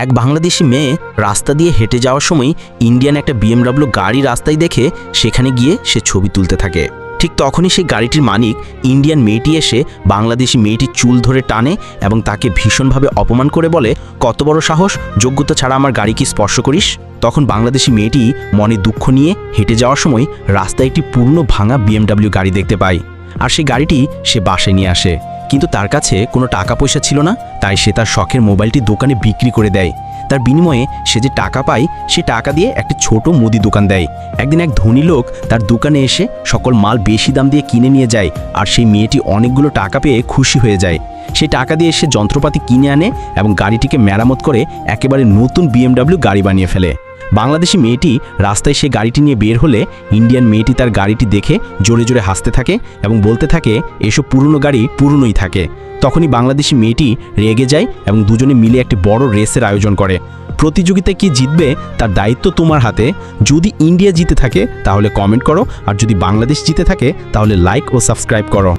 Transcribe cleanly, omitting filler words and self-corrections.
এক বাংলাদেশি মেয়ে রাস্তা দিয়ে হেঁটে যাওয়ার সময় ইন্ডিয়ান একটা BMW গাড়ি রাস্তায় দেখে সেখানে গিয়ে সে ছবি তুলতে থাকে। ঠিক তখনই সেই গাড়িটির মালিক ইন্ডিয়ান মেয়েটি এসে বাংলাদেশি মেয়েটির চুল ধরে টানে এবং তাকে ভীষণভাবে অপমান করে বলে, কত বড় সাহস, যোগ্যতা ছাড়া আমার গাড়ি কি স্পর্শ করিস? তখন বাংলাদেশি মেয়েটি মনে দুঃখ নিয়ে হেঁটে যাওয়ার সময় রাস্তায় একটি পুরনো ভাঙা BMW গাড়ি দেখতে পায়, আর সেই গাড়িটি সে বাসায় নিয়ে আসে। কিন্তু তার কাছে কোনো টাকা পয়সা ছিল না, তাই সে তার শখের মোবাইলটি দোকানে বিক্রি করে দেয়। তার বিনিময়ে সে যে টাকা পায় সে টাকা দিয়ে একটি ছোট মুদি দোকান দেয়। একদিন এক ধনী লোক তার দোকানে এসে সকল মাল বেশি দাম দিয়ে কিনে নিয়ে যায়, আর সেই মেয়েটি অনেকগুলো টাকা পেয়ে খুশি হয়ে যায়। সেই টাকা দিয়ে সে যন্ত্রপাতি কিনে আনে এবং গাড়িটিকে মেরামত করে একেবারে নতুন BMW গাড়ি বানিয়ে ফেলে। বাংলাদেশি মেয়েটি রাস্তায় সে গাড়িটি নিয়ে বের হলে ইন্ডিয়ান মেয়েটি তার গাড়িটি দেখে জোরে জোরে হাসতে থাকে এবং বলতে থাকে, এসব পুরনো গাড়ি পুরনোই থাকে। তখনই বাংলাদেশি মেয়েটি রেগে যায় এবং দুজনে মিলে একটি বড় রেসের আয়োজন করে। প্রতিযোগিতায় কি জিতবে তার দায়িত্ব তোমার হাতে। যদি ইন্ডিয়া জিতে থাকে তাহলে কমেন্ট করো, আর যদি বাংলাদেশ জিতে থাকে তাহলে লাইক ও সাবস্ক্রাইব করো।